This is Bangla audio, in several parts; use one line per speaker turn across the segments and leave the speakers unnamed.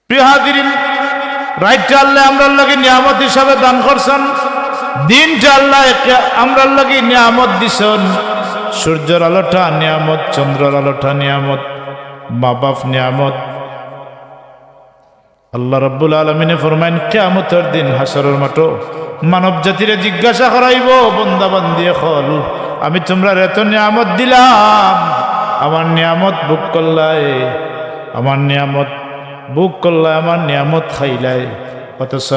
প্রিয় হাজিরিন, রাইটটা আল্লাহ আমরার লাগি নিয়ামত হিসাবে দান করছেন, দিনটা আল্লাহ আমরার লাগি নিয়ামত দিছেন। সূর্যের আলোটা নিয়ামত, চন্দ্রের আলোটা নিয়ামত, মা বাপ নিয়ামত। আল্লাহ রাব্বুল আলামিনে ফরমাইন কিয়ামতের দিন হাসরের মাঠে মানব জাতিরে জিজ্ঞাসা করাইব, বান্দা বান্দি হল আমি তোমরা এত নিয়ামত দিলাম, আমার নিয়ামত ভোগ করলাই, আমার নিয়ামত ভোগ করলাই, আমার নিয়ামত খাইলাই, অথচ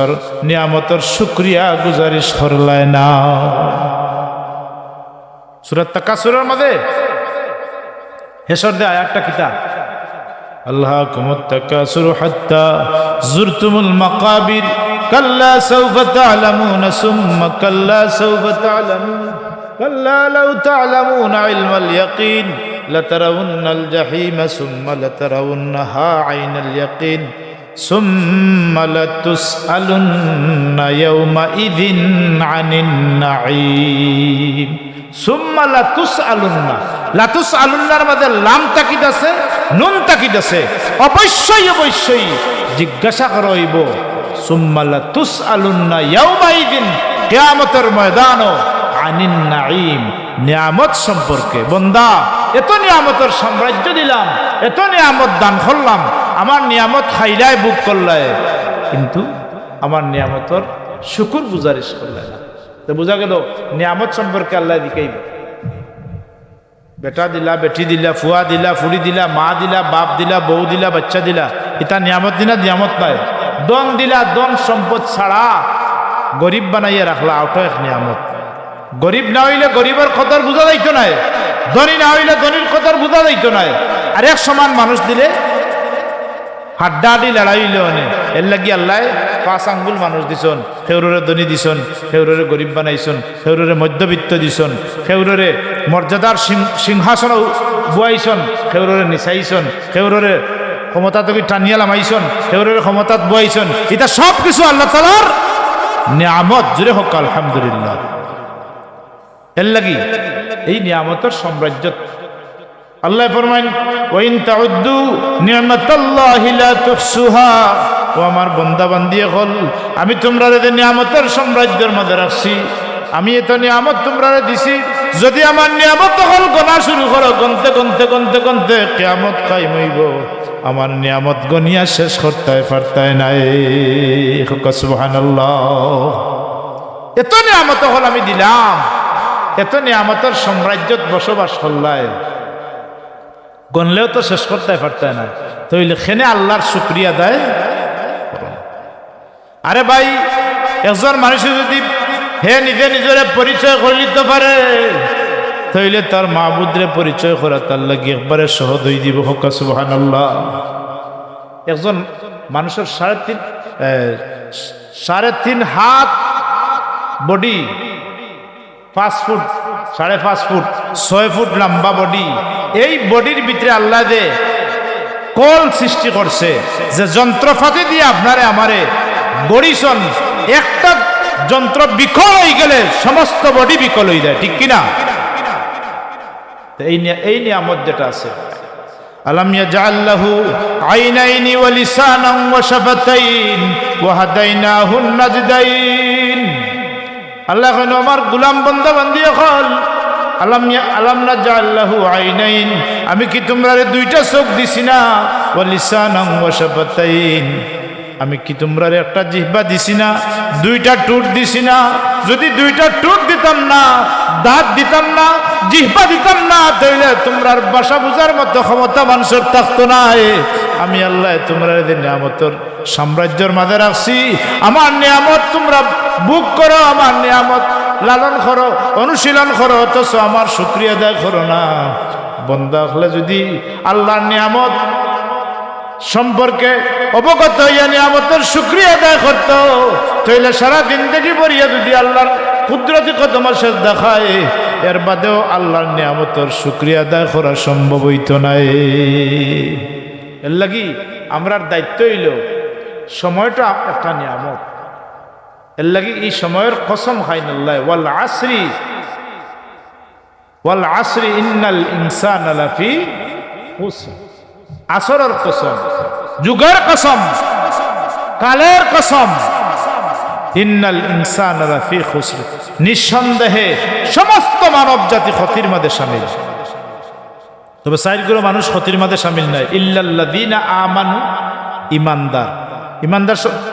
নিয়ামতের শুকরিয়া গুজারিশ করলাই না। সূরা তাকাসুরের মধ্যে হেসর দে আয়াতটা কিতাব আল্লাহকুমুত তাকাসুরু হাত্তা যুরতুমুল মাকাবির কাল্লা সাউফা তা'লামুনা সুম্মা কাল্লা সাউফা তা'লামুন কাল্লা লাউ তা'লামুনা ইলমাল ইয়াকিন লাতারাউন্নাল জাহিমা সুম্মা লাতারাউন্নাহা আইনাল ইয়াকিন সুম্মা লাতুসআলুন্না ইয়াওমাইযিন আনিন নাঈম। সুম্মা লাতুসআলুন্না, লাতুসআলুন্নার মধ্যে লাম তাকিদ আছে, নুন তাকিদ আছে, অবশ্যই অবশ্যই জিজ্ঞাসা করা হইব। সুম্মা লাতুসআলুন্না ইয়াওমাইযিন, কিয়ামতের ময়দানও আনিন নাঈম, নিয়ামত সম্পর্কে। বান্দা এত নিয়ামতের সাম্রাজ্য দিলাম, এত নিয়ামত দান করলাম, আমার নিয়ামত খাইলাই বুক করলাই, কিন্তু আমার নিয়ামতের শুকুর গুজারিশ করলাই না। তো বোঝা গেল নিয়ামত সম্পর্কে আল্লাহ দিকেই, বেটা দিলা, বেটি দিলা, ফুয়া দিলা, ফুড়ি দিলা, মা দিলা, বাপ দিলা, বউ দিলা, বাচ্চা দিলা, এটা নিয়ামত দিনা? নিয়ামত নাই। দন দিলা, দন সম্পদ ছাড়া গরিব বানাইয়া রাখলা, ওটা এক নিয়ামত। গরিব না হইলে গরিবের কদর বোঝা যাইত নাই, ধনী না হইলে ধনীর কদর বোঝা যাইত নাই। আর এক সমান মানুষ দিলে হাড্ডাহাড্ডি লড়াই হইলে অনে, এর লাগি আল্লাহ 5 আঙ্গুল মানুষ দিছন, সেউরে ধনী দিছন, সেউরে গরিব বানাইছন, সেউরে মধ্যবিত্ত দিছন, সেউরে মর্যাদার সিংহাসন বুয়াইছন, সেউরে নিচাইছন, সেউরে ক্ষমতা থেকে টানিয়া লামাইছন, সেউরে ক্ষমতাত বুয়াইছন। এটা সব কিছু আল্লাহ তাআলার নিয়ামত। জুড়ে হোক আলহামদুলিল্লাহ। এর লাগি এই নিয়ামতের সাম্রাজ্য আল্লাহ ফরমাইন ওয়াইন তাউদ্দু নি'মাতাল্লাহি লা তুহসুহা। ও আমার বান্দা বান্দি হল, আমি তোমরা যে নিয়ামতের সাম্রাজ্যের মধ্যে রাখছি, আমি এত নিয়ামত তোমরা দিছি, যদি আমার নিয়ামত হল গোনা শুরু করো, গনতে গনতে গনতে গনতে কিয়ামত কায়েম হইব, আমার নিয়ামত গনিয়া শেষ করতে পারতাই নাই। সুবহানাল্লাহ। এত নিয়ামত হল আমি দিলাম, এত নিয়ামতের সাম্রাজ্যত বসবাস করলাই, গনলেও তো শেষ করতে পারতাই না। তাইলে খেনে আল্লাহর শুকরিয়া দেয়। আরে ভাই, একজন মানুষ যদি হে নিজে নিজের পরিচয় করে নিতে পারে, তাইলে তার মাবুদরে পরিচয় করা তার লাগি একবারে সহজ হয়ে দিব। হোক সুবহানাল্লাহ। একজন মানুষের 3.5 হাত বডি, 5 ফুট 5.5 ফুট 6 ফুট লম্বা বডি, এই বডির ভিতরে আল্লাহ দে কল সৃষ্টি করছে, যে যন্ত্রপাতি দিয়ে আপনারে আমারে গড়িছন, একটা যন্ত্র বিকল হয়ে গেলে সমস্ত বডি বিকল হয়ে যায়, ঠিক কিনা? এই নিয়ামত যেটা আছে, আলাম ইয়াজআল লাহু আইনাইনি ওয়া লিসানান ওয়া শাফাতাইন ওয়া হাদাইনাহুন নাজদাইন। আল্লাহ কইন আমার গোলাম বান্দা বান্দি হল, আলাম নাজআল লাহু আইনাইন, আমি কি তোমরা 2টা চোখ দিছি না? ওয়া লিসানান ওয়া শাফাতাইন, আমি কি তোমরা একটা জিহ্বা দিছি না? 2টা ঠোঁট দিছি না? যদি 2টা ঠোঁট দিতাম না, দাঁত দিতাম না, জিহ্বা দিতাম না, তাইলে তোমরা ভাষা বুঝার মতো ক্ষমতা মানুষের থাকতো না। আমি আল্লাহ তোমরা নিয়ামতের সাম্রাজ্যের মাঝে রাখছি, আমার নিয়ামত তোমরা ভোগ করো, আমার নিয়ামত লালন করো, অনুশীলন করো, অথচ আমার শুকরিয়া আদায় করো না। বান্দা হলে যদি আল্লাহর নিয়ামত সম্পর্কে অবগত হইয়া নিয়ামতের শুকরিয়া আদায় করতো, তাইলে সারা জিন্দেগি ভরিয়া যদি আল্লাহর কুদরতি কদমের শেষ দেখায়, এর বাদেও আল্লাহর নিয়ামতের শুকরিয়া আদায় করা সম্ভব হইতো না। এর লাগি আমরার দায়িত্ব হইল, সময়টা একটা নিয়ামত। এর লাগি এই সময়ের কসম খাইন আল্লাহ, ওয়াল আসরি ইন্নাল ইনসানা লাফি খুসর। আসরের কসম, যুগের কসম, কালের কসম, ইন্নাল ইনসানা লাফি খুসর, নিঃসন্দেহে সমস্ত মানব জাতি ক্ষতির মধ্যে শামিল। তবে সাইরগুলো মানুষ ক্ষতির মধ্যে শামিল নয়। ইল্লাল্লাযীনা আমানু, ইমানদার।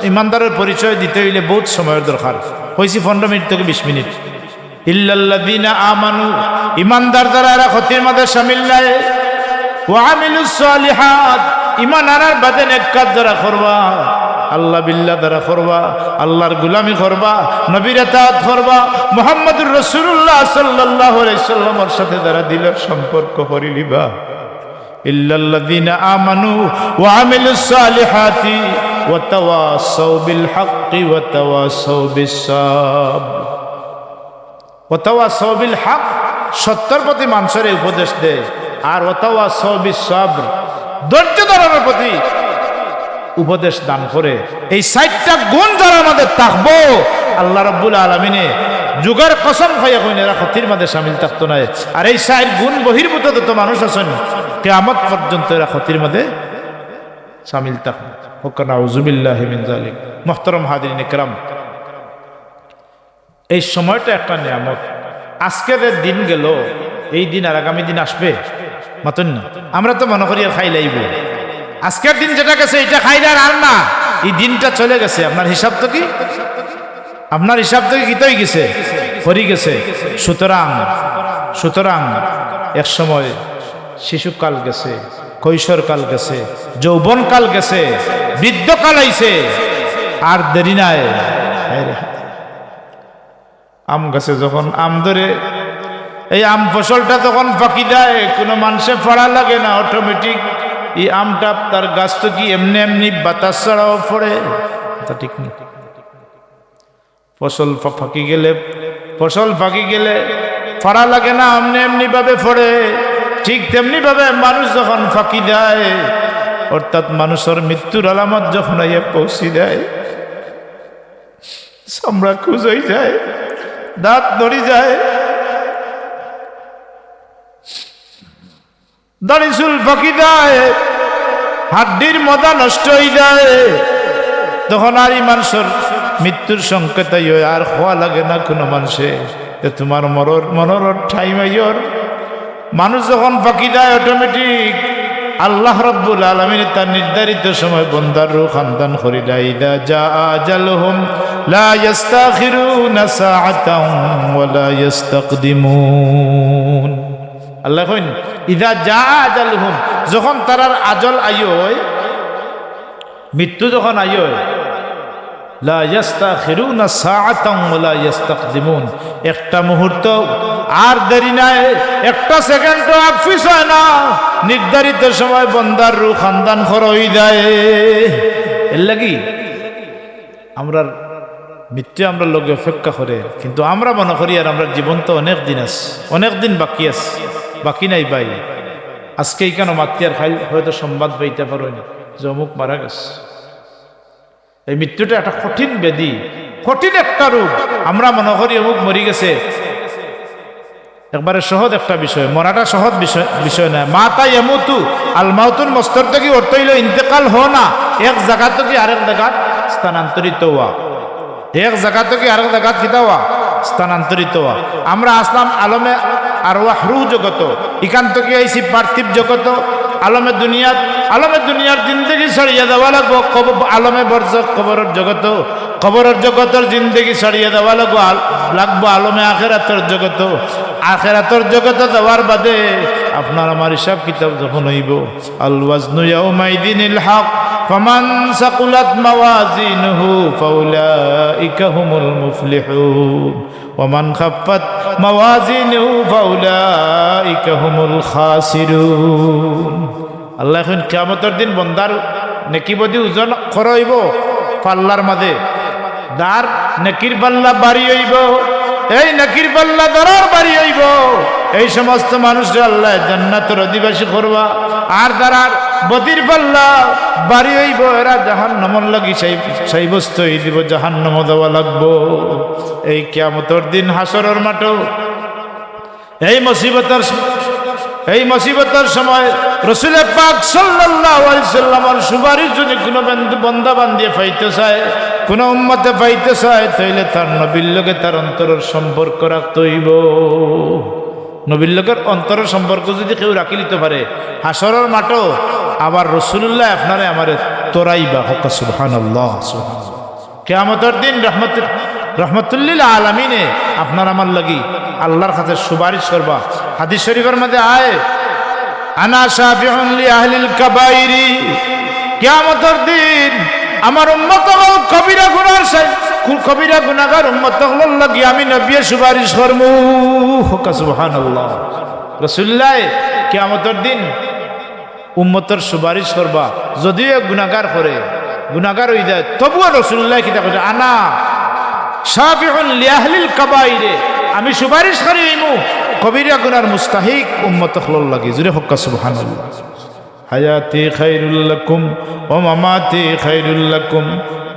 ইমানদারের পরিচয় দিতে হইলে বহুত সময়ের দরকার, হয়েছি 15 মিনিট থেকে 20 মিনিট। ইল্লাল্লাযীনা আমানু, ইমানদার যারা এরা ক্ষতির মধ্যে শামিল নয়। ওয়া আমিলুস সালিহাত, ইমান আনার বাদে নেক কাজ যারা করবা, আল্লাহ বিল্লাহ দ্বারা করবা, আল্লাহর গুলামি করবা, নবীর ইতাআত করবা, মুহাম্মদুর রাসূলুল্লাহ সাল্লাল্লাহু আলাইহি সাল্লামের সাথে যারা দিলের সম্পর্ক করি লিবা। ইল্লাল্লাযীনা আমানু ওয়া আমিলুস সালিহাতি ওয়া তাওয়াসাউ বিল হাক্কি ওয়া তাওয়াসাউ বিস সাবর। ওয়া তাওয়াসাউ বিল হক, সত্যের প্রতি মানুষের উপদেশ দেয়, আর ওয়া তাওয়াসাউ বিস সাবর, ধৈর্য ধরার প্রতি উপদেশ দান করে। এই 4টা গুণ যারা আমাদের থাকবো, আল্লাহ রাব্বুল আলামিনে যুগের কসম খাইয়া কইন এরা ক্ষতির মাঝে শামিল থাকতো না। আর এই 4 গুণ বহির্ভূত যত মানুষ আছেন কিয়ামত পর্যন্ত এরা ক্ষতির মাঝে শামিল থাকবে। নাউযু বিল্লাহি মিন যালিক। মুহতারাম হাজিরিন ইকরাম, এই সময়টা একটা নিয়ামত। আজকের দিন গেল, এই দিন আর আগামী দিন আসবে মাতন না। আমরা তো মনে করি আর খাই লাইব, আজকের দিন যেটা গেছে এটা খাইলার আর না, এই দিনটা চলে গেছে। আপনার হিসাব তো কি, আপনার হিসাব তো কি তৈ গেছে, হরি গেছে। সুতরাং এক সময় শিশুকাল গেছে, কৈশোরকাল গেছে, যৌবনকাল গেছে, বৃদ্ধকাল আইছে, আর দেরি নাই। আম গাছে যখন আম ধরে, এই আম ফসলটা যখন ফাঁকি দেয়, কোনো মানুষে ফড়া লাগে না, অটোমেটিক এই আমটা তার গাছ তো কি এমনি এমনি বাতাস ছাড়াও ফড়ে, তা ঠিক নেই। ফসল ফাঁকি গেলে ফড়া লাগে না, এমনি এমনি ভাবে ফড়ে। ঠিক তেমনি ভাবে মানুষ যখন ফাঁকি দেয়, অর্থাৎ মানুষের মৃত্যুর আলামত যখন আইয়া পৌঁছি দেয়, চামড়া খুঁজ হয়ে যায়, দাঁত নড়ি যায়, দাড়ি চুল ফাঁকি দেয়, হাড্ডির মজা নষ্ট হয়ে যায়, তখন আর এই মানুষের মৃত্যুর সংকেত আর হওয়া লাগে না কোনো মানুষে। তোমার মনোর ঠাই মাইয়র মানুষ যখন ফাঁকি দেয়, অটোমেটিক আল্লাহ রাব্বুল আলামিন তার নির্ধারিত সময় বন্দার রূহ খানদান করি দেয়। ইদা জা আজালুহুম লা ইস্তাখিরুনা সাআতান ওয়া লা ইস্তাকদিমুন। আল্লাহ কইন ইদা জা আজালুহুম, যখন তারার আজল আইয়, মৃত্যু যখন আইয়, লা ইস্তাখিরুনা সাআতান ওয়া লা ইস্তাকদিমুন, একটা মুহূর্ত আর দেরি নাই, একটা সেকেন্ড আফিস হয় না, নির্ধারিত সময় বন্দার রূহ খানদান হই যায়। এর লাগি আমরা মৃত্যু আমরা লোকে অপেক্ষা করে, কিন্তু আমরা মনে করি আর আমরা জীবন তো অনেক দিন আছে, অনেক দিন বাকি আছে। বাকি নাই ভাই, আজকে কেন মাতিয়ার খাই হয়তো সংবাদ পাইতে পারো না যে অমুক মারা গেছে। এই মৃত্যুটা একটা কঠিন ব্যাধি, কঠিন একটা রোগ। আমরা মনে করি অমুক মরি গেছে, একবারে সহজ একটা বিষয়, মরাটা সহজ বিষয় না। মাতা ইয়ামুতু আল মাউতুল মস্তর থেকে অর্থ হইল ইন্তেকাল হো না, এক জায়গা থেকে আরেক জায়গা স্থানান্তরিত হওয়া, এক জায়গা থেকে আরেক জায়গা কিতা হওয়া, স্থানান্তরিত হওয়া। আমরা আসলাম আলমে আরওয়াহ রূহ জগত, এখান থেকে আইছি পার্থিব জগত, আলমে দুনিয়ার জিন্দগি ছড়িয়ে দেওয়া লাগবো আলমে বরজখ কবরের জগত, কবরের জগতের জিন্দগি ছড়িয়ে দেওয়া লাগবো আলমে আখেরাতের জগত। আখেরাতের জগতে যাওয়ার বাদে আপনার আমার হিসাব কিতাব যখন হইব, আল ওয়াজনু ইয়াউমাইদিনিল হক ফামান সাকুলাত মাওয়াজিনুহু ফাউলাইকা হুমুল মুফলিহুন ওয়া মান খাফফাত মাওয়াজিনুহু ফাউলাইকা হুমুল খাসিরুন। আল্লাহ এখন কিয়ামতের দিন বন্দার নেকি বদি ওজন করইব, পাল্লার মাঝে দার নেকির পাল্লা বাড়ি হইব, এই নেকির পাল্লা দরার বাড়ি হইব। এই সমস্ত মানুষরা আল্লাহ জান্নাতের অধিবাসী করবা, আর দারার বদির পাল্লা বাড়ি হইব, এরা জাহান্নামের লাগি সেই বস্তু দিব, জাহান্নাম দেওয়া লাগবো। এই কিয়ামতের দিন হাসরের মাঠ, এই মুসিবতের এই মুসিবতের সময় রাসূল পাক সাল্লাল্লাহু আলাইহি সাল্লামের সুপারিশ যদি কোনো বান্দা বান্দিয়ে পাইতে চায়, কোনো উম্মতে পাইতে চায়, তাইলে তার নবীর লগে তার অন্তরের সম্পর্ক রাখতে হইব। নবীর লগের অন্তরের সম্পর্ক যদি কেউ রাখি নিতে পারে, হাসরের মাঠও আবার রাসূলুল্লাহ আপনারে আমারে তোরাইবা। হক সুবহানাল্লাহ। কিয়ামতের দিন রহমতুল্লিল আলামিনে আপনার আমার লাগি আল্লাহর কাছে সুপারিশ করবা। হাদিস শরীফের মধ্যে আয়, আনা শাফিউন লি আহলিল কাবাইরি, কিয়ামতের দিন আমার উম্মত হল কবিরা গুনার কবিরা গুনাহগার উম্মত হল লাগি আমি নবী সুপারিশ করমু। হক সুবহানাল্লাহ। রাসূলুল্লাহ কিয়ামতের দিন উম্মতের সুপারিশ করবা, যদিও গুনাহগার করে, গুনাহগার হয়ে যায়, তবুও রাসূলুল্লাহ কি কথা, আনা শাফিউন লি আহলিল কাবাইরে, আমি সুপারিশ করি ইমু কবিরা গুনার মুস্তাহিক উম্মত হল লাগি। জুরে হক সুবহানাল্লাহ। হায়াতি খায়রুল লাকুম ওয়া মামাতি খায়রুল লাকুম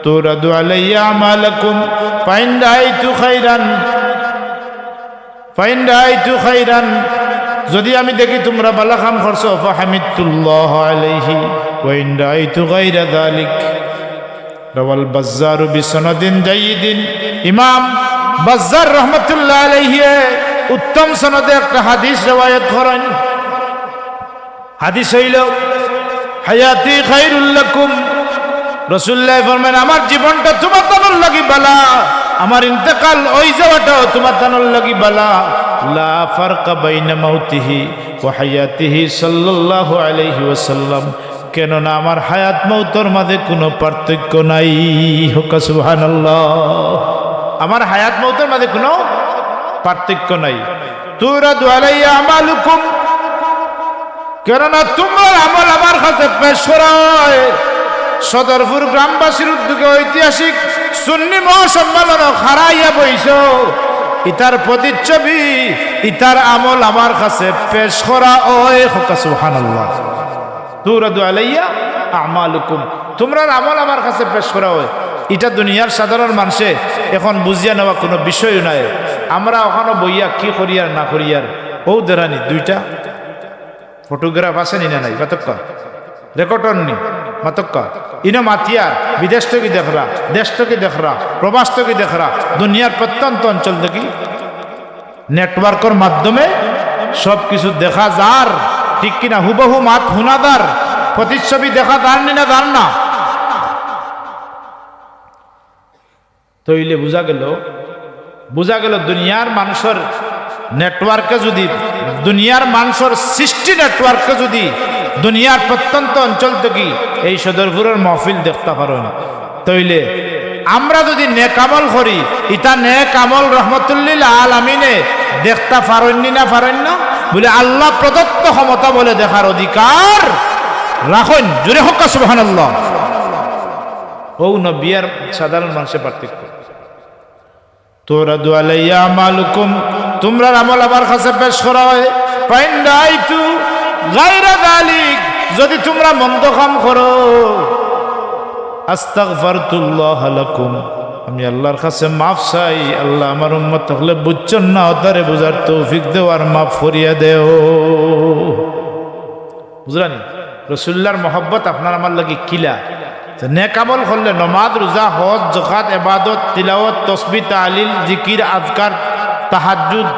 তুরাদু আলাইয়া আমালাকুম ফাইন রাআইতু খায়রান, যদি আমি দেখি তোমরা ভালো কাম করছো, ফাহামিদুল্লাহ আলাইহি ওয়া ইন রাআইতু গায়রা যালিক। রাওয়াল বাজ্জার বিসনাদিন জাইয়িদিন, ইমাম বাজ্জার রাহমাতুল্লাহ আলাইহি উত্তম সনদে একটা হাদিস riwayat করেন। হাদিস হইল হায়াতি খায়রুল লাকুম, রাসূলুল্লাহ ফরমান আমার জীবনটা তোমার তানোর লাগি বালা, আমার ইন্তেকাল ওই যাওয়াটাও তোমার তানোর লাগি বালা। লা ফারকা বাইনা মাউতিহি ওয়া হায়াতিহি সাল্লাল্লাহু আলাইহি ওয়াসাল্লাম, কেননা আমার হায়াত মৌতের মাঝে কোনো পার্থক্য নাই। হোক সুবহানাল্লাহ। আমার হায়াত মৌতের মাঝে কোনো পার্থক্য নাই। তুরাদু আলাইয়া আমালুকুম, কেননা তোমার আমল আমার কাছে পেশ করা হয়। সদরপুর গ্রামবাসীর উদ্যোগে ঐতিহাসিক সুন্নি মহাসম্মেলন হারাইয়া বইছ, ইতার প্রতিচ্ছবি, ইতার আমল আমার কাছে পেশ করা হয়। হোক সুবহানাল্লাহ। তুরাদু আলাইয়া আমালুকুম, তোমরা আমল আমার কাছে পেশ করা হয়। এটা দুনিয়ার সাধারণ মানুষে এখন বুঝিয়া নেওয়া কোনো বিষয় নাই। আমরা ওখানে বইয়া কি করিয়ার না করিয়ার ও দেরানি দুইটা ফটোগ্রাফ আছে নি না নাই, মাতক্কা রেকর্ডর নি মাতক্কা ইনো মাতিয়ার, বিদেশ থেকে দেখরা, দেশ থেকে দেখরা, প্রবাস থেকে দেখরা, দুনিয়ার প্রত্যন্ত অঞ্চল থেকে নেটওয়ার্কের মাধ্যমে সব কিছু দেখা যার, ঠিক কিনা? হুবহু মাত হুনাদার, প্রতিচ্ছবি দেখা দার নি না দার না। তইলে বোঝা গেল দুনিয়ার মানুষের নেটওয়ার্কে যদি, দুনিয়ার মানুষের সৃষ্টি নেটওয়ার্কে যদি দুনিয়ার প্রত্যন্ত অঞ্চল থেকে এই সদরপুরের মহফিল দেখতে পারো না, তইলে আমরা যদি নেক আমল করি, ইটা নেক আমল রহমতুল্লিল আলামিনে দেখতে পারেননি না পারেন না বলে আল্লাহ প্রদত্ত ক্ষমতা বলে দেখার অধিকার রাখেন। জোরে হোক সুবহানাল্লাহ। ও নবী আর সাধারণ মানুষের পার্থক্য। তুরাদু আলাইয়া আমালুকুম, তোমরা আমল আমার কাছে পেশ করা হয়। ফাইন রাআইতু গায়রা যালিক, যদি তোমরা মন্দ কাম করো, আস্তাগফারতুল্লাহ লাকুম, আমি আল্লাহর কাছে মাফ চাই। আল্লাহ আমার উম্মত হলে বুঝছেন না, ওদারে বুঝার তৌফিক দেও আর মাফ করিয়া দেও। বুঝলেন? রাসূলুল্লাহর মহব্বত আপনার আমার লাগি কিলা। নেক আমল করলে নমাজ, রোজা, হজ, যাকাত, ইবাদত, তিলাওয়াত, তাসবিহ, তাহলিল, জিকির, আযকার, তাহাজ্জুদ,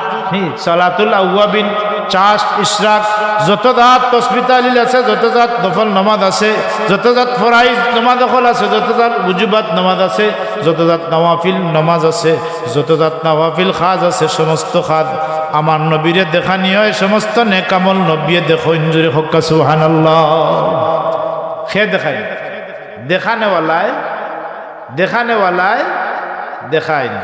সালাতুল আওয়াবিন, চাষ, ইশরাক, যত জাত তাসবিহ তাহলিল আছে, যত জাত নফল নামাজ আছে, যত জাত ফরাইজ নামাজ আছে, যত জাত ওয়াজিবাত নামাজ আছে, যত জাত নওয়াফিল নামাজ আছে, যত জাত নওয়াফিল খাজ আছে, সমস্ত খাজ আমার নবীরে দেখানি হয়। সমস্ত নেক আমল নবীয়ে দেখেন। জোরে হোক সুবহানাল্লাহ। সে দেখায়, দেখানে ওয়ালায় দেখায় না।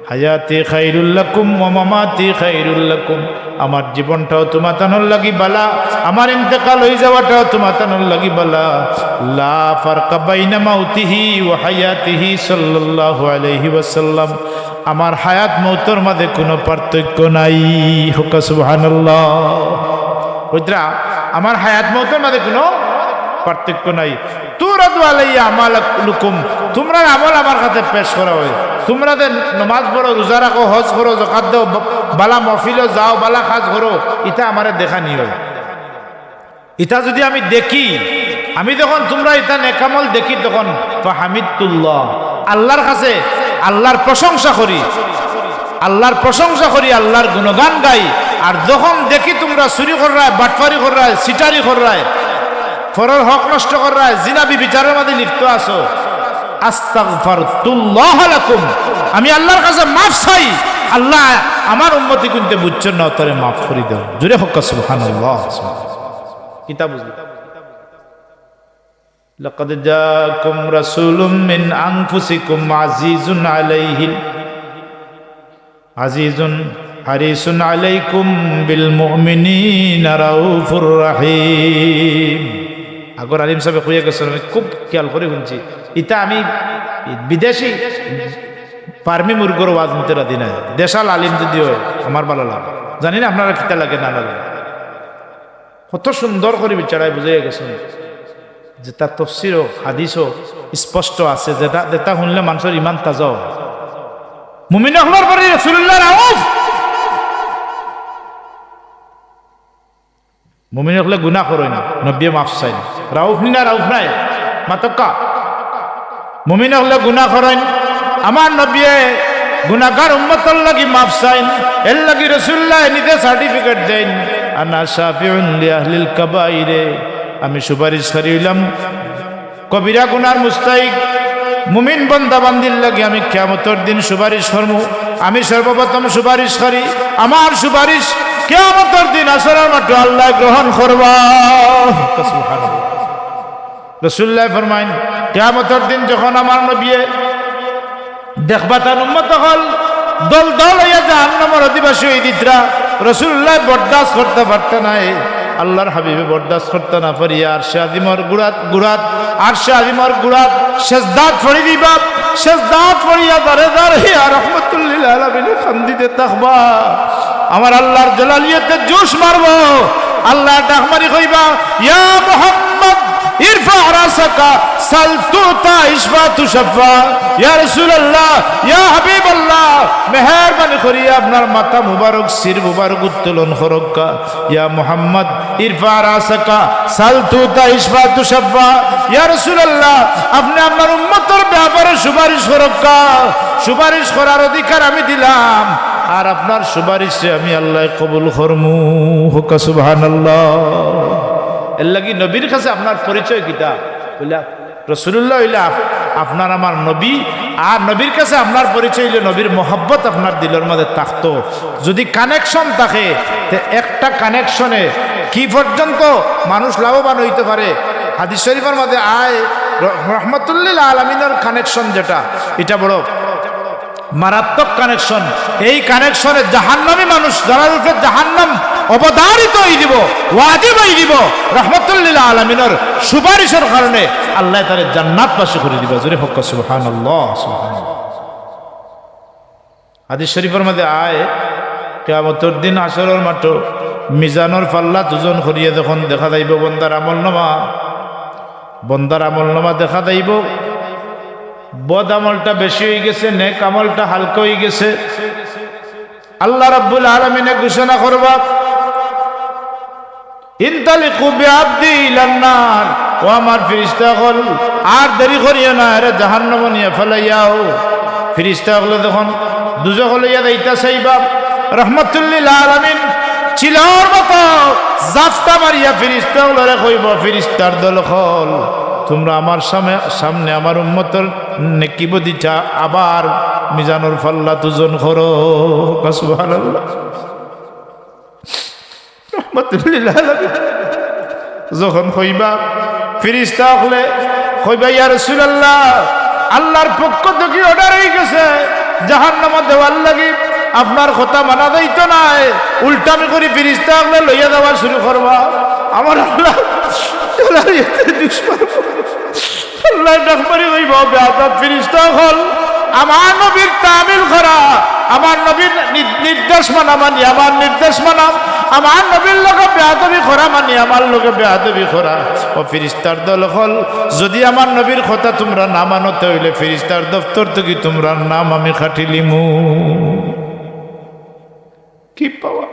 হায়াতি খায়রুল লাকুম ওয়া মামাতি খায়রুল লাকুম, আমার জীবনটাও তোমার তানোর লাগি বালা, আমার ইন্তেকাল হয়ে যাওয়াটাও তোমার তানোর লাগি বালা। লা ফারকা বাইনা মাউতিহি ওয়া হায়াতিহি সাল্লাল্লাহু আলাইহি ওয়াসাল্লাম, আমার হায়াত মৌতের মাঝে কোনো পার্থক্য নাই। হোক সুবহানাল্লাহ। ওইটা আমার হায়াত মৌতের মাঝে কোনো পার্থক্য নাই। তুরাদু আলাইয়া আমালুকুম, তোমরা আমল আমার কাছে পেশ করা হয়। তোমরা যে নামাজ পড়ো, রোজা রাখো, হজ করো, যাকাত দাও, বালা মহফিলে যাও, বালা কাজ করো, এটা আমারে দেখা নি হয়। এটা যদি আমি দেখি, আমি যখন তোমরা এটা নেকামল দেখি, তখন ফাহামিদুল্লাহ, আল্লাহর কাছে আল্লাহর প্রশংসা করি, আল্লাহর প্রশংসা করি, আল্লাহর গুণগান গাই। আর যখন দেখি তোমরা চুরি করায়, বাটফারি করায়, সিটারি করায়, ফরর হক নষ্ট করায়, জিনাবি বিচারের মধ্যে লিপ্ত আছো, আস্তাগফিরুল্লাহ লাকুম, আমি আল্লাহর কাছে মাফ চাই, আল্লাহ আমার উম্মতি কুনতে বুঝছেন না, তরে মাফ করে দাও। জোরে হোক সুবহানাল্লাহ। কিতাব বুঝলি, লাকাদ জাআকুম রাসূলুম মিন আনফুসিকুম আজিজুন আলাইহি আজিজুন হারিসুন আলাইকুম বিল মুমিনিনা রাউফুর রহিম। আগর আলিম সাহেব কইয়া গেছেন, আমি খুব খেয়াল করে শুনছি। ইটা আমি বিদেশি পারমি মুরগর ওয়াজ নিতে রাজি নাই, দেশাল আলিম যদি হয় আমার ভালো লাগে। জানি না আপনারা কিতা লাগে না লাগে, কত সুন্দর করে বিচারায় বুঝাইয়া গেছেন, যে তার তফসিরও হাদিসও স্পষ্ট আছে, যেটা শুনলে মানুষের ইমান তাজা হয়। মুমিন হওয়ার পরে রাসূলুল্লাহ রাউফ, মুমিন হলে গুনাহ করে না, নবী মাফ চাই না। রাউফ নি না, রাউফ নাই মাতকা, মুমিন হলে গুনাহ করেন, আমার নবী গুনাহগার উম্মতের লাগি মাফ চাইন, এর লাগি রাসূলুল্লাহ নিজে সার্টিফিকেট দেন, আনা শাফিউন লি আহলিল কাবাইরে, আমি সুপারিশকারী হইলাম কবিরা গুনার মুস্তাহিক মুমিন বান্দা বান্দির লাগে, আমি কিয়ামতের দিন সুপারিশ করব। আমি সর্বপ্রথম সুপারিশ করি, আমার সুপারিশ কিয়ামতের দিন আসরের মাঠে আল্লাহ গ্রহণ করবা। সুবহানাল্লাহ। রাসূলুল্লাহ ফরমাইন, কিয়ামতের দিন যখন আমার নবী দেখবা তার উম্মত হল দল দল হইয়া জাহান্নামের অধিবাসী হয়ে দিতরা, রাসূলুল্লাহ বরদাস্ত করতে পারতে নাই, আল্লাহর হাবিবে বরদাস্ত করতে না পারিয়া আরশে আজিমর গুড়াত আরশে আজিমর গুড়াত সেজদাত পড়ি দিবা, সেজদাত পড়িয়া দারে দারে ইয়া রাহমাতুল লিল আলামিন খান্দিতে তাকবা, আমার আল্লাহর জালালিয়াতে জোশ মারবো। আল্লাহ ডাক মারি কইবা, ইয়া মুহাম্মদ ইরফা রাসাকা সাল তুতা ইশফা তুশফা, ইয়া রাসূলুল্লাহ ইয়া হাবিবাল্লাহ, মেহেরবানি করিয়া আপনার মাথা মুবারক শির মুবারক উত্তোলন করক্কা। ইয়া মুহাম্মদ ইরফা রাসাকা সাল তুতা ইশফা তুশফা, ইয়া রাসূলুল্লাহ আপনি আপনার উম্মতের ব্যাপারে সুপারিশ করক্কা, সুপারিশ করার অধিকার আমি দিলাম, আর আপনার সুপারিশে আমি আল্লাহ কবুল করমু। হুকা সুবহানাল্লাহ। এর লাগি নবীর কাছে আপনার পরিচয় কিতা বলে রাসূলুল্লাহ হইলে আপনার আমার নবী, আর নবীর কাছে আপনার পরিচয় হইলে নবীর মহব্বত আপনার দিলের মধ্যে থাকতো। যদি কানেকশন থাকে, একটা কানেকশনে কি পর্যন্ত মানুষ লাভবান হইতে পারে। হাদিস শরীফের মধ্যে আয় রহমাতুল লিল আলামিনের কানেকশন, যেটা এটা বড় মারাত্মক কানেকশন। এই কানেকশনে জাহান্নামী মানুষ যারা রূপে জাহান্নাম অবধারিত হয়ে দিব, ওয়াজিব হয়ে দিব, রহমাতুল লিল আলামিনের সুপারিশের কারণে আল্লাহ তারে জান্নাতবাসী করে দিবে। জোরে হোক সুবহানাল্লাহ। সুবহানাল্লাহ। হাদিস শরীফের মধ্যে আয় কিয়ামতের দিন আসরের মাঠ মিজানের পাল্লা দুজন করিয়ে যখন দেখা যাইব বন্দার আমলনামা দেখা যাইব, বদ আমলটা বেশি হয়ে গেছে, নেক আমলটা হালকা হয়ে গেছে। আল্লাহ রাব্বুল আলামিনে ঘোষণা করবা, ইনতালিকু বিআবদি ইলান নার, ও আমার ফেরেশতা হল আর দেরি করিও না, এরা জাহান্নামে নিয়ে ফেলাইয়াও। ফেরেশতা হল যখন দুজখ লইয়া যাইতা চাইবা, রহমাতুল লিল আলামিন চিলার মতো জাফটা মারিয়া ফেরেশতা হলরে কইব, ফেরেশতার দল হল তোমরা আমার সামনে আমার উম্মতের নেকি বদিটা আবার মিজানুর ফাল্লা দুজন করো। সুবহানাল্লাহ। রহমাতুল্লিল আলামিন যখন কইবা, ফেরেশতা হলে কইবা, ইয়া রাসূলুল্লাহ আল্লাহর পক্ষ থেকে অর্ডার হয়ে গেছে জাহান্নামে দেওয়ার লাগি, আপনার কথা মানা যাইতো না, উল্টামি করে ফেরেশতা হলে লইয়া দেওয়া শুরু করবা। আমার আল্লাহ আল্লাহ ডাক মারি কইব, বেয়াদব ফেরেশতা হল আমার নবীর তামিল করা, আমার নবীর নির্দেশ মানা মানি আমার নির্দেশ মানাম আমার নবীর লোকে বেয়াদবি করা মানি আমার লোকে বেয়াদবি করা ও ফিরিস্তার দল হল যদি আমার নবীর কথা তোমরা না মানতে হইলে ফিরিস্তার দপ্তর থেকে তোমরা নাম আমি খাটিলিমু কি পাওয়া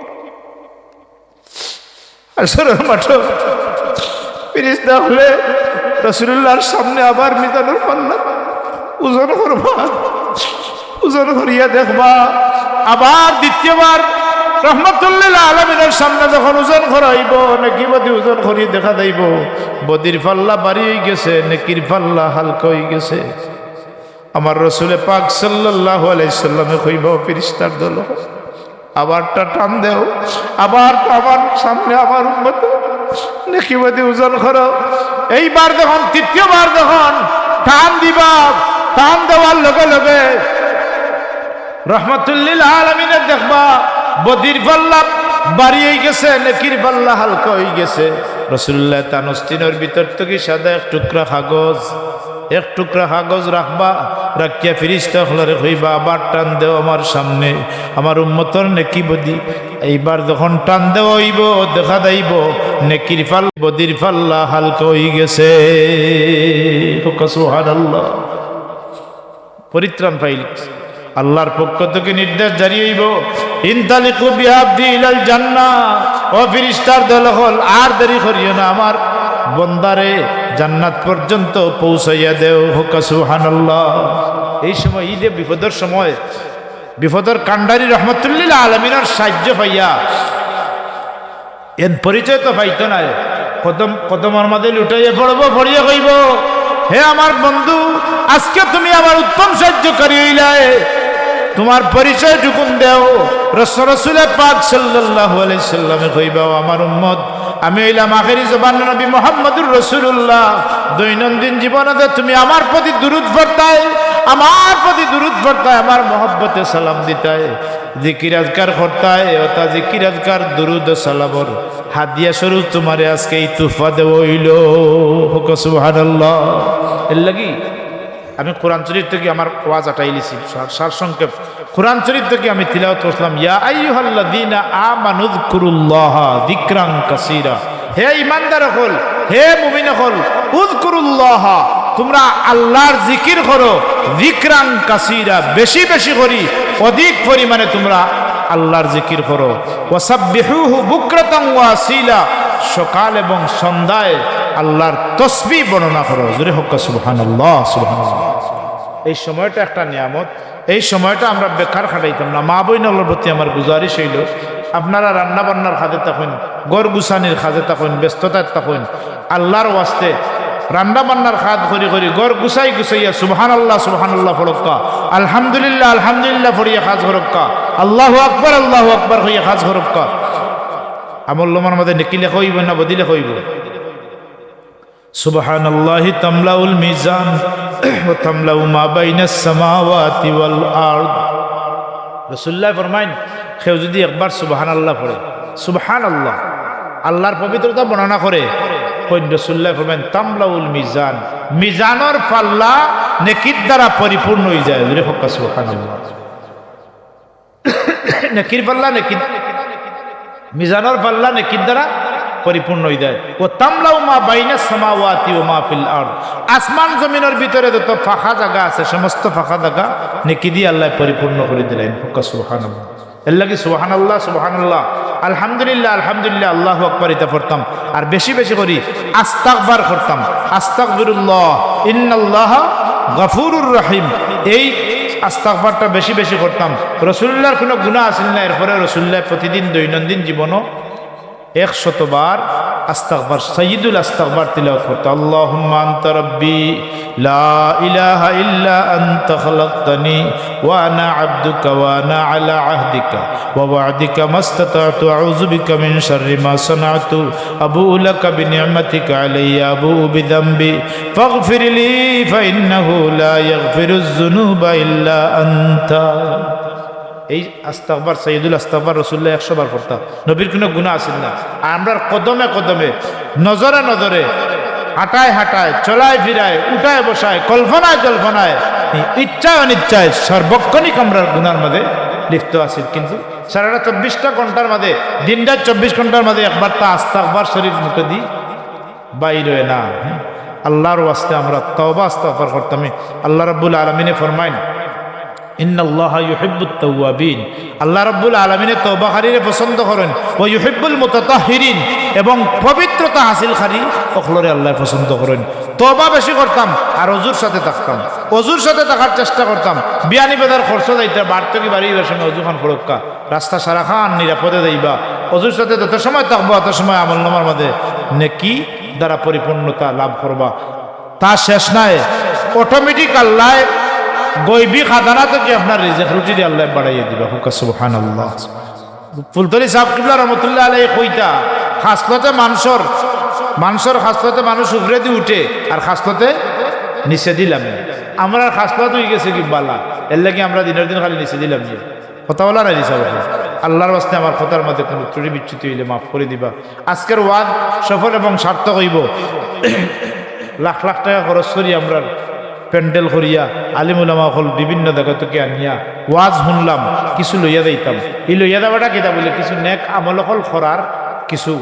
আসরের মাঠে ফিরিস্তা হলে রাসূলুল্লাহর সামনে আবার মিজানুর পাল্লা ওজন করবা ওজন করিয়া দেখবা আবার দ্বিতীয়বার রহমতুল্লিল আলমিনের সামনে যখন ওজন করাইব নাকি বদি ওজন করি দেখা যাইব বদির পাল্লা বাড়ি হয়ে গেছে নেকির পাল্লা হালকা হয়ে গেছে আমার রসুলে পাক সাল্লাল্লাহু আলাইহি সাল্লামে কইব ফেরেশতার দল আবারটা টান দেও আবার আমার সামনে আমার উম্মত নেকি বদি ওজন করো এইবার যখন তৃতীয়বার যখন টান দিবা টান দেওয়ার লগে লগে রহমতুল্লিল আলমিনের দেখবা বদির পাল্লা বাড়ি হয়ে গেছে নেকির পাল্লা হালকা হয়ে গেছে রাসূলুল্লাহ তানস্তিনের ভিতর থেকে সাদা এক টুকরা কাগজ রাখবা রাখিয়া ফিরিস্তা হলরে হইবা আবার টান দেও আমার সামনে আমার উম্মতর নেকি বদি এইবার যখন টান দেওয়া হইব দেখা যাইব নেকির পাল্লা বদির পাল্লা হালকা হয়ে গেছে সুবহানাল্লাহ পরিত্রাণ পাইল আল্লাহর পক্ষ থেকে নির্দেশ জারি হইব ইনতালিকু বিআবদি ইলাল জান্নাহ ও ফেরেশতার দল হল আর দেরি করিও না আমার বান্দারে জান্নাত পর্যন্ত পৌঁছাইয়া দেও হুকা সুবহানাল্লাহ এই সময় ঈদে বিপদের সময় বিপদের কান্ডারি রহমতুল্লিল আলমিনের সাহায্য পাইয়া এর পরিচয় তো পাইতো না কদমের মাঝে লুটাইয়া পড়বো পড়িয়া কইব হে আমার বন্ধু আজকে তুমি আমার উত্তম সাহায্যকারী হইলাই তোমার পরিচয় টুকুন দেও রাসূল পাক সাল্লাল্লাহু আলাইহি সাল্লামে কইবা আমার উম্মত আমি হইলাম আখেরি জবানের নবী মুহাম্মদুর রাসূলুল্লাহ দৈনন্দিন জীবনে তুমি আমার প্রতি দুরূদ পড়তাই আমার মহব্বতে সালাম দিতাই জিকির আজকার করতাই ওটা জিকির আজকার দুরূদ ও সালামর হাদিয়া স্বরূপ তোমারে আজকে এই তোহফা দেব হইল সুবহানাল্লাহ এর লাগি আমি কোরআন শরীফ থেকে আমার ওয়াজ আটাই লিছি সারসংক্ষেপ কোরআন শরীফ থেকে আমি তিলাওয়াত করলাম ইয়া আইয়ুহাল্লাযীনা আমানু যকুরুল্লাহা যিকরান কাসীরা হে ঈমানদার হল হে মুমিন হল উযকুরুল্লাহা তোমরা আল্লাহর জিকির করো যিকরান কাসীরা বেশি বেশি করি অধিক পরিমাণে তোমরা আল্লাহর জিকির করো ওয়াসাব্বিহুহু বুকরাতান ওয়া আসীলা সকাল এবং সন্ধ্যায় আল্লাহর তসবিহ বর্ণনা করো জোরে হোক সুবহানাল্লাহ সুবহানাল্লাহ এই সময়টা একটা নিয়ামত এই সময়টা আমরা বেকার খাটাইতাম না মা বোনের প্রতি আমার গুজারিশ হইল আপনারা রান্না বান্নার খাজে থাকুন গড় গুছানির খাজে থাকুন ব্যস্ততায় থাকুন আল্লাহর ওয়াস্তে রান্না বান্নার খাদ করি করি গড় গুছাইয়া সুবহানাল্লাহ ফরক্কা আলহামদুলিল্লাহ ফরিয়া খাজ হরক্কা আল্লাহু আকবার হইয়া খাজ হরক্কা আমল লোমার মধ্যে নেকিলে হইব না বদিলে হইব সুবহানাল্লাহি তামলাউল মিজান ওয়া তামলাউ মা বাইনাস সামাওয়াতি ওয়াল আরদ রাসূলুল্লাহ ফরমাইন কেউ যদি একবার সুবহানাল্লাহ পড়ে সুবহানাল্লাহ আল্লাহর পবিত্রতা বর্ণনা করে কইন রাসূলুল্লাহ ফরমাইন তামলাউল মিজান মিজানের পাল্লা নেকির দ্বারা পরিপূর্ণ হয়ে যায় জোরে হোক সুবহানাল্লাহ নেকির পাল্লা নেকির মিজানের পাল্লা নেকির দ্বারা পরিপূর্ণ হয়ে যায় ও তামলাউ মা বাইনাস সামাওয়াতি ওয়া মা ফিল আরদ আসমান জমিনের ভিতরে যত ফাঁকা জায়গা আছে সমস্ত ফাঁকা জায়গা নেকি দিয়ে আল্লাহ পরিপূর্ণ করে দিলেন সুবহানাল্লাহ এর লাগি সুবহানাল্লাহ আলহামদুলিল্লাহ আল্লাহু আকবার এটা পড়তাম আর বেশি বেশি করি আস্তাগফার করতাম আস্তাগফিরুল্লাহ ইন্নাল্লাহা গফুরুর রহিম এই আস্তাগফারটা বেশি বেশি করতাম রাসূলুল্লাহর কোনো গুনাহ আছিল না এরপরে রাসূলুল্লাহ প্রতিদিন দৈনন্দিন জীবনও 100 বার আস্তাগফার সাইয়্যিদুল আস্তাগফার তিলাওয়াত করতে আল্লাহুম্মা আনতা রাব্বি লা ইলাহা ইল্লা আনতা খালাকতানি ওয়া আনা আবদুকা ওয়া আনা আলা আহদিকা ওয়া ওয়া'দিকা মাস্তাতা'তু আউযু বিকা মিন শাররি মা সানা'তু আবু'ু লাকা বিনি'মাতিকা আলাইয়া আবু'ু বিযামবি ফাগফির লি ফা ইন্নাহু লা ইয়াগফিরুয যুনুবা ইল্লা আনতা এই আস্তাগফার সাইয়্যিদুল আস্তাগফার রাসূলুল্লাহ 100 বার পড়তা নবীর কোনো গুনাহ আছিল না আমরা কদমে কদমে নজরে নজরে হাঁটায় চলায় ফিরায় উঠায় বসায় কল্পনায় ইচ্ছায় অনিচ্ছায় সর্বক্ষণিক আমরা গুনার মধ্যে লিপ্ত আছিল, কিন্তু সারাটা 24টা ঘন্টার মাঝে, দিনটা 24 ঘন্টার মাঝে একবার তা আস্তাগফার শরীফ মুখে দি বাইর হয় না। আল্লাহর ওয়াস্তে আমরা তওবা ইস্তিগফার করতাম। আল্লাহ রাব্বুল আলামিনে ফরমাইন, ইন্নাল্লাহা ইউহিব্বুত তাওয়াবিন, আল্লাহ রাব্বুল আলামিনে তওবাকারীরে পছন্দ করেন, ওয়া ইউহিব্বুল মুতাতাহহিরিন, এবং পবিত্রতা হাসিলকারী সকলরে আল্লাহ পছন্দ করেন। তওবা বেশি করতাম আর অজুর সাথে থাকতাম, অজুর সাথে থাকার চেষ্টা করতাম। বিয়ানি বেদার খরচ যাইতে বাড়তে কি বাড়ি সময় অজু খান ফরক্কা, রাস্তা সারা খান নিরাপদে যাইবা। অজুর সাথে যত সময় থাকবো তত সময় আমলনামার মধ্যে নেকি দ্বারা পরিপূর্ণতা লাভ করবা। তা শেষ নাই, অটোমেটিক আল্লাহ গৈবী খাজানা থেকে আপনার রিজিক রুটি দিয়ে আল্লাহ বাড়াইয়ে দিবা। হুকা সুবহানাল্লাহ। ফুলতলি সাহেব কিবলা রহমতুল্লাহ আলাইহি কইতা, খাসলতে মানুষের খাসলতে মানুষ উপরে দিয়ে উঠে আর খাসলতে নিচে দিলাম। আমরা খাসলত হয়ে গেছে কি বালা, এর লাগে আমরা দিনের দিন খালি নিচে দিলাম। যে কথা বলা নাই দিশা, আল্লাহর বাস্তে আমার কথার মধ্যে কোনো ত্রুটি বিচ্যুতি হইলে মাফ করে দিবা। আজকের ওয়াজ সফল এবং সার্থক হইব। লাখ লাখ টাকা খরচ করি আমরা প্যান্ডেল করিয়া আলিম উলামা হল বিভিন্ন জায়গা থেকে আনিয়া ওয়াজ শুনলাম, কিছু লইয়া দিতাম। এই লইয়া দেওয়াটা কিতা বলে কিছু নেক আমল হল করার কিছু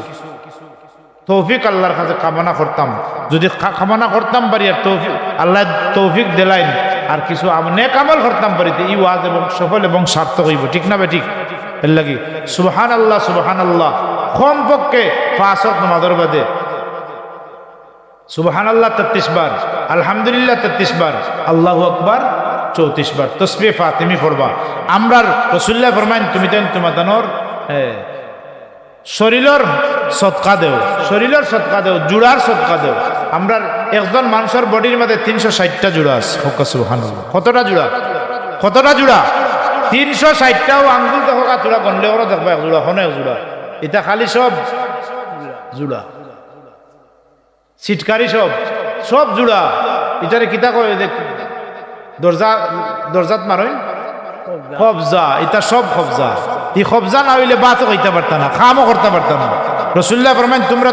তৌফিক আল্লাহর কাছে কামনা করতাম। যদি কামনা করতাম পারি আর তৌফিক আল্লাহ তৌফিক দিলাইন আর কিছু নেক আমল করতাম পারিতে এই ওয়াজ এবং সফল এবং সার্থক হইব। ঠিক না বে ঠিক? এর লাগি সুবহানাল্লাহ সুবহানাল্লাহ কমপক্ষে 5 ওয়াক্ত নামাজের বাদে সুবহানাল্লাহ 33 বার, আলহামদুলিল্লাহ 33 বার, আল্লাহু আকবার 34 বার, তাসবিহ ফাতিমি পড়বা। আমরা রাসূলুল্লাহ ফরমাইন, তুমি তেন তোমাদানোর শরীরের সদকা দেও, শরীরের সদকা দেও, জুড়ার সদকা দেও। আমরা একজন মানুষের বডির মধ্যে 360টা জুড়া আছে। সুবহানাল্লাহ। কতটা জুড়া? কতটা জুড়া? 360টাও আঙ্গুল দেখো জুড়া গনলে ওরা দেখবা এক জুড়া, হনে এক জুড়া। এটা খালি সব জুড়া, সিটকারি সব জুড়া। এটারে কিতা কয় দেখ, দরজাত মারই কবজা, এটা সব কবজা। এই কবজা না হইলে বাতও কইতে পারতা না, কামও করতে পারতা না। রাসূলুল্লাহ ফরমাইন, তোমরা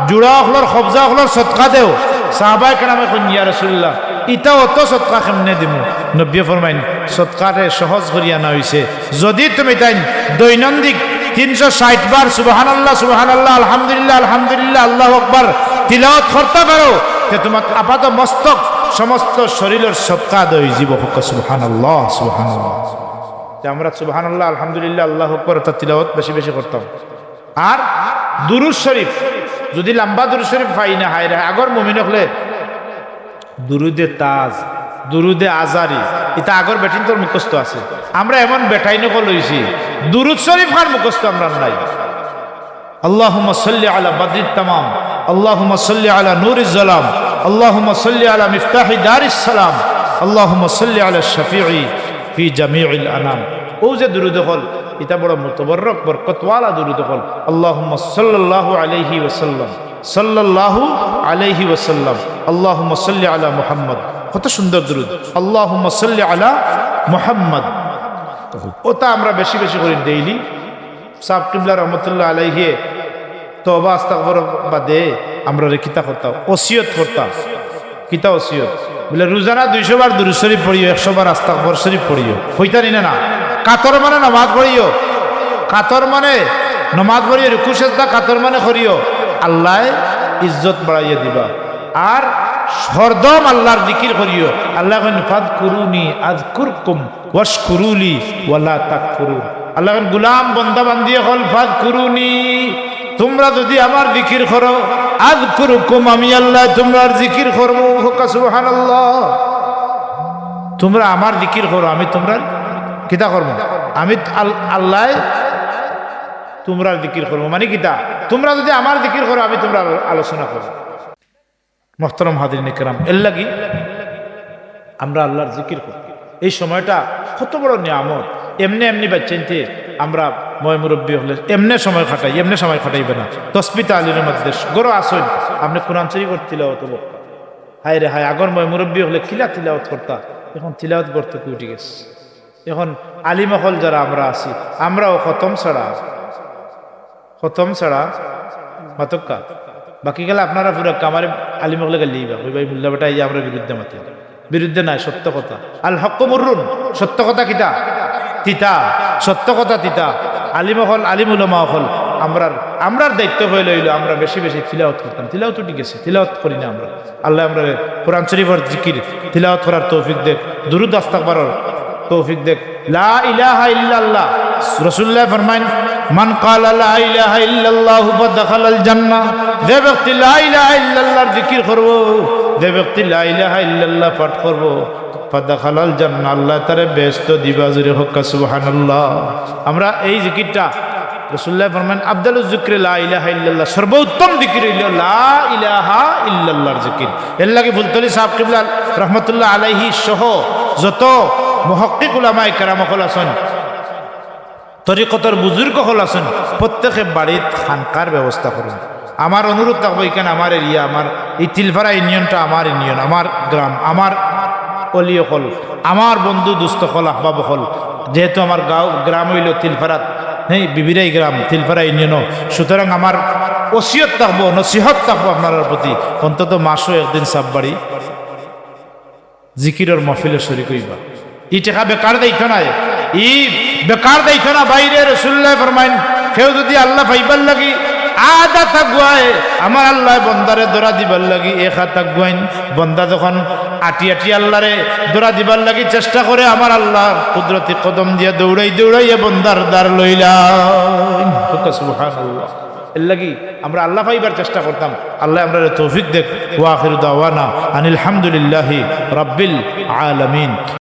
জুড়া হলর কবজা হলর সদকা দেও। সাহাবায়ে কেরামে কইন, ইয়া রাসূলুল্লাহ ইটা অত সদকা কেমনে দিমু? নবী ফরমাইন, সদকারে সহজ করিয়া না হইছে, যদি তুমি তাই দৈনন্দিন 360 বার সুবহানাল্লাহ সুবহানাল্লাহ আলহামদুলিল্লাহ আলহামদুলিল্লাহ আল্লাহু আকবার তিলাওয়াত করতে পারো, তে তোমার আপাত মস্তক সমস্ত শরীরের সদকা দেই জীব। সুবহানাল্লাহ সুবহানাল্লাহ। আমরা সুবহানাল্লাহ আলহামদুলিল্লাহ আল্লাহু আকবার তা তিলাওয়াত বেশি বেশি করতাম। আর দুরূদ শরীফ, যদি লম্বা দুরূদ শরীফ পাই না, হায় রে আগর মুমিন হলে দুরুদে তাজ, দুরুদে আজারি, এটা আগর বেটিন তোর মুখস্থ আছে। আমরা এমন বেটাই নকল হইছি, দুরুদ শরীফ খান মুখস্থ আমরা নাই। আল্লাহুম্মা সাল্লি আলা বাদরিত তামাম, আল্লাহুম্মা সাল্লি আলা নূরিজ জালাম, আল্লাহুম্মা সাল্লি আলা মিফতাহি দারিস সালাম, আল্লাহুম্মা সাল্লি আলা শাফিঈ ফি জামিউল আনাম। ও যে দুরুদ হল, এটা বড় মুতবরক বরকতওয়ালা দুরুদ হল। আল্লাহুম্মা সাল্লাল্লাহু আলাইহি ওয়াসাল্লাম, সাল্লাল্লাহু আলাইহি ওয়াসাল্লাম, আল্লাহুম্মা সাল্লি আলা মুহাম্মদ। কত সুন্দর দুরুদ, আল্লাহুম্মা সাল্লি আলা মুহাম্মদ। ওটা আমরা বেশি বেশি করি ডেইলি। সাহেব কিবলা রহমতুল্লাহ আলাইহি তওবা ইস্তিগফার বাদে আমরা কিতা করতাম, ওসিয়ত করতাম। কিতা ওসিয়ত বলে, রোজানা 200 বার দুরূদ শরীফ পড়িও, 100 বার ইস্তিগফার শরীফ পড়িও। হইতানি না? কাতর মানে নামাজ পড়িও, কাতর মানে নামাজ পড়িও, রুকু সিজদা কাতর মানে করিও, আল্লাহ ইজ্জত বাড়াইয়া দিবা। আর হরদম আল্লাহর জিকির করিও। আল্লাহ কইন, ফাযকুরুনি আযকুরকুম ওয়াশকুরুলি ওয়ালা তাকফুরুন। আল্লাহ কইন, গোলাম বান্দা বান্দিয়ে হল ফাযকুরুনি, তোমরা যদি আমার জিকির করো, আযকুরকুম, আমি আল্লাহ তোমরার জিকির করব। সুবহানাল্লাহ। তোমরা আমার জিকির করো, আমি তোমরা কিতা করব? আমি আল্লাহ তোমরা জিকির করবো। মানে কিতা? তোমরা যদি আমার জিকির করো, আমি তোমরা আলোচনা করবো। মুহতারাম হাজিরিন কিরাম, এর লাগি আমরা আল্লাহর জিকির করি। এই সময়টা কত বড় নিয়ামত। এমনি বাচ্চাইতে আমরা ময় মুরব্বী হলে এমনি সময় খাটাই, এমনি সময় খাটাইবে না। তাসবিহ তাহলিলের মধ্যে গরো আসুন, আপনি কোরআন শরীফ করতে তিলাওয়াত হবো। হায় রে হায়, আগর ময় মুরব্বী হলে কিলা তিলাওয়াত করতা, এখন তিলাওয়াত করতে উঠে গেছে। এখন আলিমহল যারা আমরা আছি, আমরাও খতম ছাড়া মাতক্কা বাকি গেলে আপনারা পুরো কামারে আলিমহলে গেলেই বা ওই ভাই মুল্লা বেটা, এই আমরা বিরুদ্ধে মাতে, বিরুদ্ধে নাই, সত্য কথা। আল হক মুররুন, সত্য কথা কিতা তিতা, সত্য কথা তিতা। আলিম হল, আলিম উলামা হল, আমরার দায়িত্ব হয়ে লইল আমরা বেশি বেশি তিলাওয়াত করতাম। তিলাওয়াত ঠিক আছে, তিলাওয়াত করি না আমরা। আল্লাহ আমরা কোরআন শরীফের জিকির তিলাওয়াত করার তৌফিক দেখ, দুরূদ ইস্তিগফারের তৌফিক দেখ। লা ইলাহা ইল্লাল্লাহ, রাসূলুল্লাহ ফরমায়েন মান ক্বালা লা ইলাহা ইল্লাল্লাহ ফাদাখালাল জান্নাহ। যে ব্যক্তি লা ইলাহা ইল্লাল্লাহর জিকির করব, যে ব্যক্তি লা ইলাহা ইল্লাল্লাহ পাঠ করব, ফাদাখালাল জান্নাহ, আল্লাহ তারে বেহেশত দিবা। জোরে হোক সুবহানাল্লাহ। আমরা এই জিকিরটা রাসূলুল্লাহ ফরমান আফদালুজ যিকরি লা ইলাহা ইল্লাল্লাহ, সর্বোত্তম জিকির হইল লা ইলাহা ইল্লাল্লাহর জিকির। এর লাগি ফুলতলি সাহেব কিবলা রাহমাতুল্লাহ আলাইহি সহ যত মুহাক্কিক উলামায়ে কেরাম হল আছেন, তরিকতর বুজুর্গ হল আছেন, প্রত্যেকে বাড়ির খানকার ব্যবস্থা করুন। আমার অনুরোধ থাকবো, এখানে আমার এরিয়া, আমার এই তিলফারা ইউনিয়নটা আমার ইউনিয়ন, আমার গ্রাম, আমার অলিয় হল, আমার বন্ধু দুস্থ হল, আহবাব হল। যেহেতু আমার গ্রাম হইল তিলফারাত, হ্যাঁ বিবিরাই গ্রাম, তিলফারা ইউনিয়নও, সুতরাং আমার ওসিয়ত থাকবো, নসিহত থাকবো আপনার প্রতি, অন্তত মাসও একদিন সাববাড়ি জিকিরের মহফিলে শরীক হইবা। ই টেকা বেকার দেইছ না, ই বেকার দেইছ না। বাইরে রাসূলুল্লাহ ফরমাইন কেউ যদি আল্লাহ পাইবার লাগি আদা থাকুয়ায়, আমার আল্লাহ বন্দারে দৌড়া দিবার লাগি এক হাত থাকুয়াইন। বন্দা যখন আটি আটি আল্লাহরে দৌড়া দিবার লাগি চেষ্টা করে, আমার আল্লাহ কুদরতি কদম দিয়ে দৌড়াই দৌড়াইয়ে বন্দার দ্বার লইলা। সুবহানাল্লাহ। এর লাগি আমরা আল্লাহ পাইবার চেষ্টা করতাম। আল্লাহ আমরা তৌফিক দেখ। ওয়া আখিরু দাওয়ানা আনিল হামদুলিল্লাহি রাব্বিল আলামিন।